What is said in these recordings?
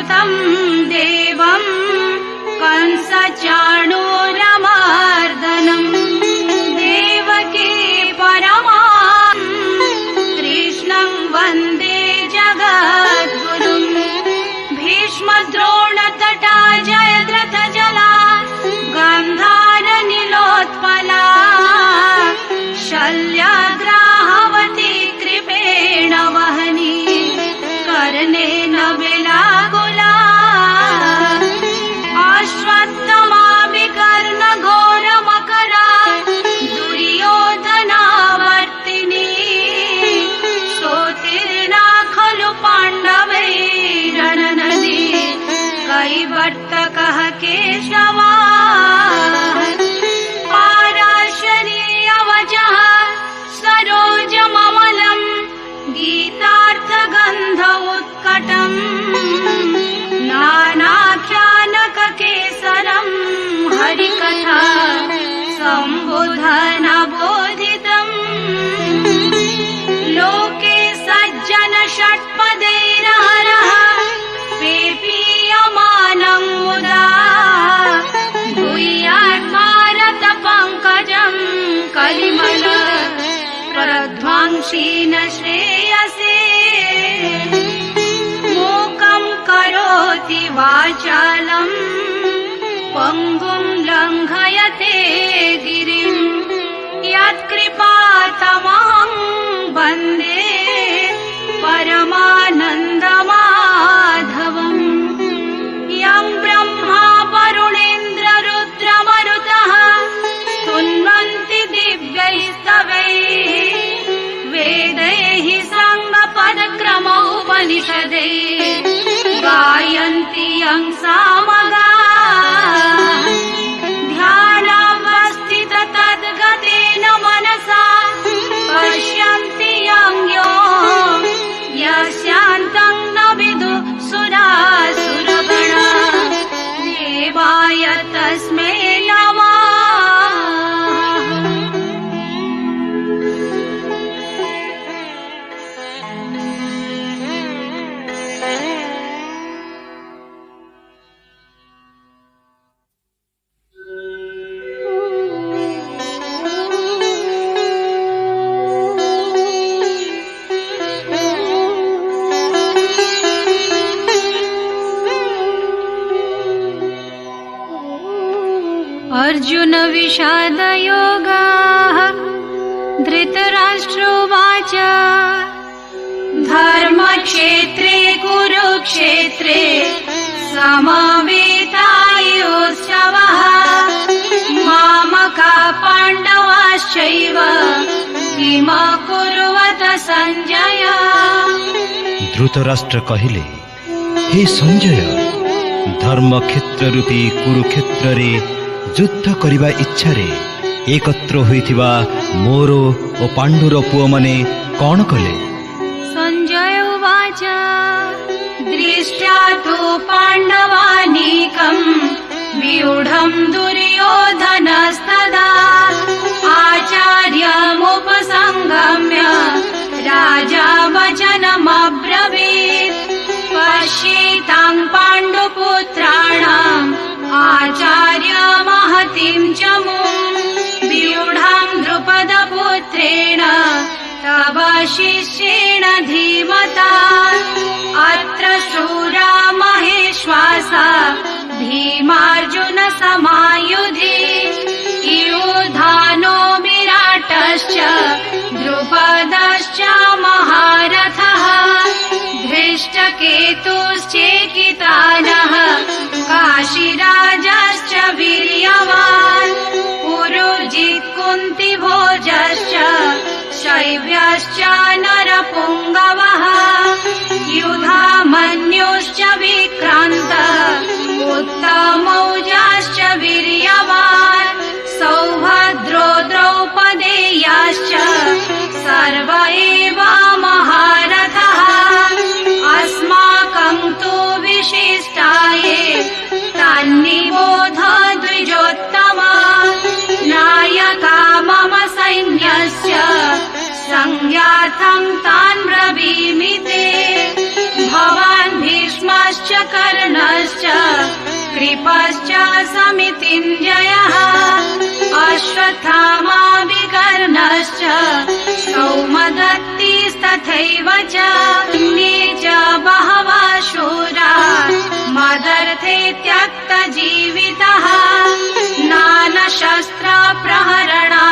सुतं देवं कंसचाणूरमर्दनं देवकी परमां कृष्णं वन्दे जगद्गुरुं भीष्मद्रोणतटा जयद्रथजला गन्धारनीलोत्पला शल्याग्राहवती कृपेण वहनी कर्णेन बिलागुला अश्वत्थमा विकर्णघोरमकरा दुर्योधनावर्तिनी सोत्तीर्णा खलु पाण्डवैरणनदी कैवर्तकः केशवा पाराशरी अवचः सरोजममलं गीतार्थगन्ध उत्कटम् नानाख्यानककेसरं हरिकथा सम्बुधनबोधितम् लोके सज्जन षट्पदैरहरः पेपीयमानं मुदा भूयात् भारत पङ्कजं कलिमल प्रध्वंसीन श्रेयसे मूकं करोति वाचालं पङ्गुं लङ्घयते गिरिं यत्कृपातमहं वन्दे परमानन्दमाधवम् यं ब्रह्मा वरुणेन्द्ररुद्रमरुतः स्तुन्वन्ति दिव्यैस्तवैः वेदैः साङ्गपदक्रमोपनिषदैः गायन्ति यं सामगाः ध्यानावस्थित तद्गतेन मनसा पश्यन्ति यं योः यस्यान्तं न विदुः सुरासुरगणा देवाय तस्मै नमः। अर्जुन विषादयोगः धृतराष्ट्रोवाच धर्मक्षेत्रे कुरुक्षेत्रे समवेतायोत्सवः मामका पाण्डवाश्चैव किमकुर्वत संजय। धृतराष्ट्र कहिले, हे संजय, धर्मक्षेत्र रूपी कुरुक्षेत्र रे युद्ध करिबा इच्छारे एकत्र होइथिबा मोर ओ पांडुर पुओ माने कोन कले? संजय उवाच दृष्ट्या तु पाण्डवानीकं व्यूढं दुर्योधनस्तदा आचार्यमुपसंगम्य राजा वचनमब्रवीत् पश्येतां पाण्डुपुत्राणाम् आचार्य महतीं च मुं व्यूढां द्रुपदपुत्रेण तव शिष्येण धीमता अत्र शूरा महेश्वासा भीमार्जुन समायुधि युधानो विराटश्च द्रुपदश्च महारथः धृष्टकेतुश्चेकितानः काशीराजश्च वीर्यवान् पुरुजित् कुन्तिभोजश्च शैव्यश्च नरपुङ्गवः युधामन्युश्च विक्रान्त उत्तमौजाश्च वीर्यवान् सौभद्रो द्रौपदेयाश्च सर्व एव महारथः अस्माकं तु विशिष्टाये तान्निबोध द्विजोत्तमा नायका मम सैन्यस्य संज्ञार्थं तान् ब्रवीमि ते भवान् भीष्मश्च कर कृपश्च समितिञ्जयः अश्वत्थामा विकर्णश्च सौमदत्तिस्तथैव च अन्ये च बहवः शूरा मदर्थे त्यक्तजीवितः नानाशस्त्रप्रहरणा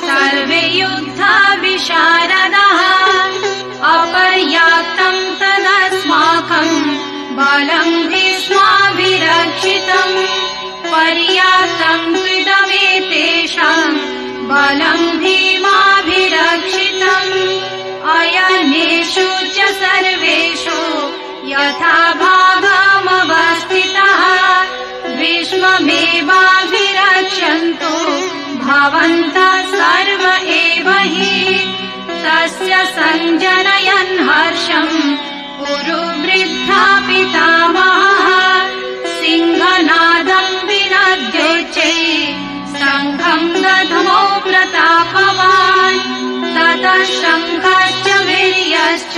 सर्वे युद्धविशारदः अपर्याप्तं तदस्माकं बलं भीष्माभिरक्षितम् पर्याप्तं त्विदमेतेषां बलं भीमाभिरक्षितम् अयनेषु च सर्वेषु यथा भागमवस्थितः भीष्ममेवाभिरक्षन्तु भवन्तः सर्व एव हि तस्य सञ्जनयन् हर्षम् कुरुवृद्धा पितामहः सिंहनादम् विनद्योच्चै शङ्खं दध्मौ प्रतापवान् ततः शङ्खश्च वीर्यश्च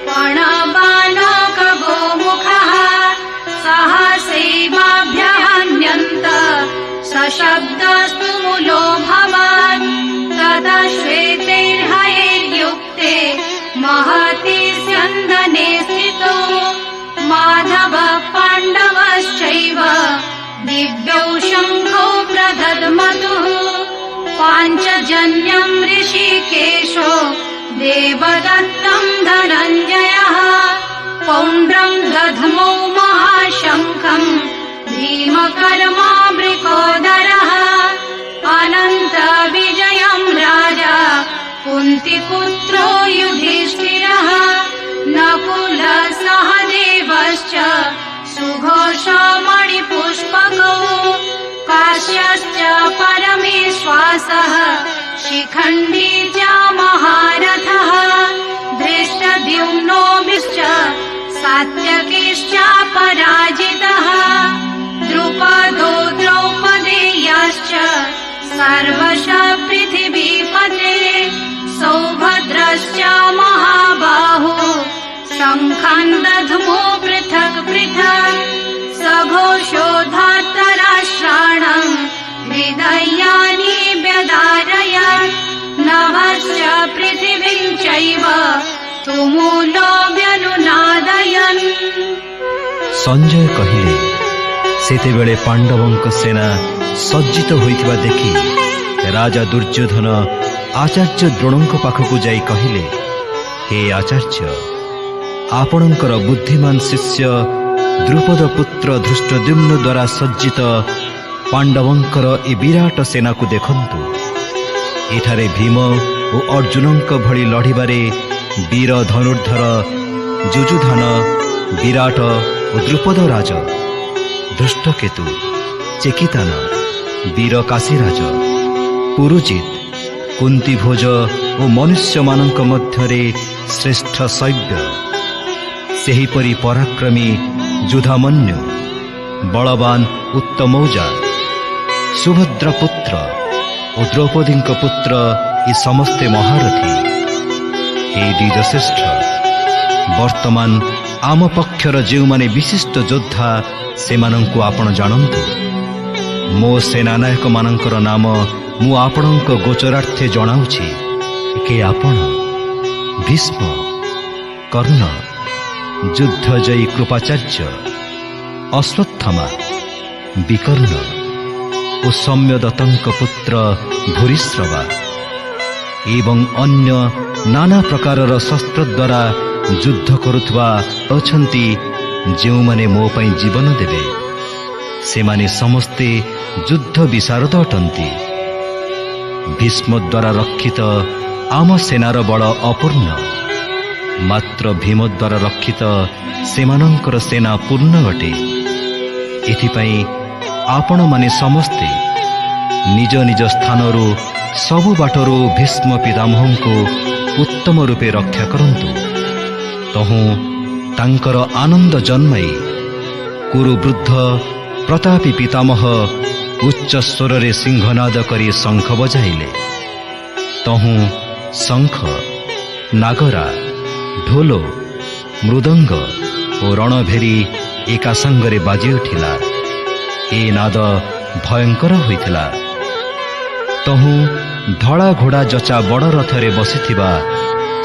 पणबाणकगोमुखः सहसैवाभ्यहन्यन्त सशब्दस्तु मूलोऽभवन् तदा श्वेतैर्हयैर्युक्ते महति स्यन्दने स्थितो माधवः पाण्डवश्चैव दिव्यौ शङ्खौ प्रदध्मतुः पाञ्चजन्यं ऋषिकेशो देवदत्तं धनञ्जयः पौण्ड्रं दध्मौ महाशङ्खं भीमकर्मावृकोदरः अनन्तविजयं राजा कुन्तिपुत्रो युधिष्ठिरः नकुलः सहदेवश्च सुघोषमणिपुष्पकौ काश्यश्च परमेश्वासः शिखण्डी च महारथः धृष्टद्युम्नोभिश्च सात्यकिश्च पराजितः द्रुपदो द्रौपदेयश्च सर्वशः पृथिवीपते सौभद्रश्च महाबाहु शङ्खान् दध्मो पृथक् पृथक् सघोषो धार्तराष्ट्राणाम् हृदयानि व्यदारयन् नभश्च पृथिवीं चैव तुमुलो व्यनुनादयन्। संजय कहिले सेतेबेले पांडवंक सेना सज्जित होइथिबा देखि राजा दुर्योधन आचार्य द्रोणंक पाखकु जाई कहिले, हे आचार्य, आपणंकर बुद्धिमान शिष्य द्रुपद पुत्र धृष्टद्युम्न द्वारा सज्जित पांडवंकर ए विराट सेना को देखंतु। एठारे भीम और अर्जुनंक भली लढ़िबारे वीर धनुर्धर जुजुधान विराट और द्रुपद राज धृष्टकेतु चेकितान वीर काशीराज पुरुजित कुंतीभोज और मनुष्य मानक मध्यरे श्रेष्ठ शैव्य सेहिपरि पराक्रमी युधामन्यु बलवान उत्तमौजा सुभद्रा पुत्र और द्रौपदी पुत्र ये समस्ते महारथी। हे द्विजश्रेष्ठ, वर्तमान आम पक्षर जो माने विशिष्ट योद्धा से मानंकु आपण जानन्तु। मो सेनानायक मानंकर नाम मु आपणक गोचरार्थे जणाउछि के आपण भीष्म, कर्ण, युद्धजयी कृपाचार्य, अश्वत्थामा, विकर्ण और सौम्यदत्तंक पुत्र भूरिश्रवा एवं अन्य नाना प्रकारर शस्त्र द्वारा युद्ध करुथवा अछंती जो माने मो पई जीवन देवे से माने समस्ते युद्ध विशारद अटंती। भीष्म द्वारा रक्षित आम सेनार बड़ अपूर्ण, मात्र भीम द्वारा रक्षित सेमानंकर सेना पूर्ण अटे। एथिपाई आपण माने समस्ते निज निज स्थानरू सबु बाटरू भीष्म पितामह को उत्तम रूपे रक्षा करंतु। तहु तांकर आनंद जन्माई कुरु वृद्ध प्रतापी पितामह उच्च स्वर रे सिंहनाद करी शंख बजाइले। तहु शंख, नागरा, ढोलो, मृदंग और रणभेरी एका संगरे बाजी उठिला। ଏ ନାଦ ଭୟଙ୍କର ହୋଇଥିଲା। ତହୁଁ ଧଳା ଘୋଡ଼ା ଜଚା ବଡ଼ ରଥରେ ବସିଥିବା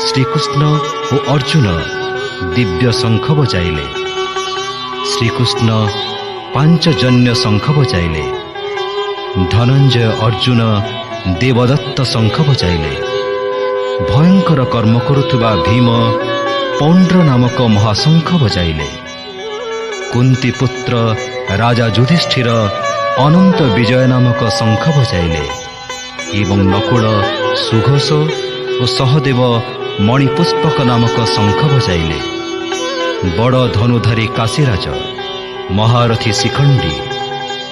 ଶ୍ରୀକୃଷ୍ଣ ଓ ଅର୍ଜୁନ ଦିବ୍ୟ ଶଙ୍ଖ ବଜାଇଲେ। ଶ୍ରୀକୃଷ୍ଣ ପାଞ୍ଚଜନ୍ୟ ଶଙ୍ଖ ବଜାଇଲେ। ଧନଞ୍ଜୟ ଅର୍ଜୁନ ଦେବଦତ୍ତ ଶଙ୍ଖ ବଜାଇଲେ। ଭୟଙ୍କର କର୍ମ କରୁଥିବା ଭୀମ ପୌଣ୍ଡ୍ର ନାମକ ମହାଶଙ୍ଖ ବଜାଇଲେ। କୁନ୍ତୀ ପୁତ୍ର ରାଜା ଯୁଧିଷ୍ଠିର ଅନନ୍ତ ବିଜୟ ନାମକ ଶଙ୍ଖ ବଜାଇଲେ ଏବଂ ନକୁଳ ସୁଘୋଷ ଓ ସହଦେବ ମଣିପୁଷ୍ପକ ନାମକ ଶଙ୍ଖ ବଜାଇଲେ। ବଡ଼ ଧନୁଧାରୀ କାଶୀରାଜ, ମହାରଥୀ ଶିଖଣ୍ଡୀ,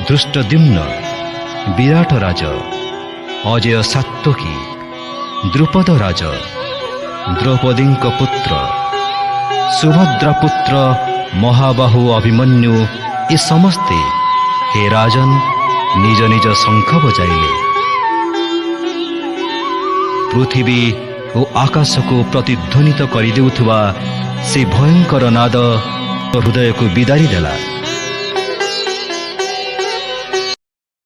ଦୃଷ୍ଟଦ୍ୟୁମ୍ନ, ବିରାଟ ରାଜ, ଅଜୟ ସାତ୍ତ୍ୱକୀ, ଦ୍ରୁପଦ ରାଜ, ଦ୍ରୌପଦୀଙ୍କ ପୁତ୍ର, ସୁଭଦ୍ରା ପୁତ୍ର ମହାବାହୁ ଅଭିମନ୍ୟୁ ଏ ସମସ୍ତେ ହେ ରାଜନ୍ ନିଜ ନିଜ ଶଙ୍ଖ ବଜାଇଲେ। ପୃଥିବୀ ଓ ଆକାଶକୁ ପ୍ରତିଧ୍ୱନିତ କରିଦେଉଥିବା ସେ ଭୟଙ୍କର ନାଦ ହୃଦୟକୁ ବିଦାରି ଦେଲା।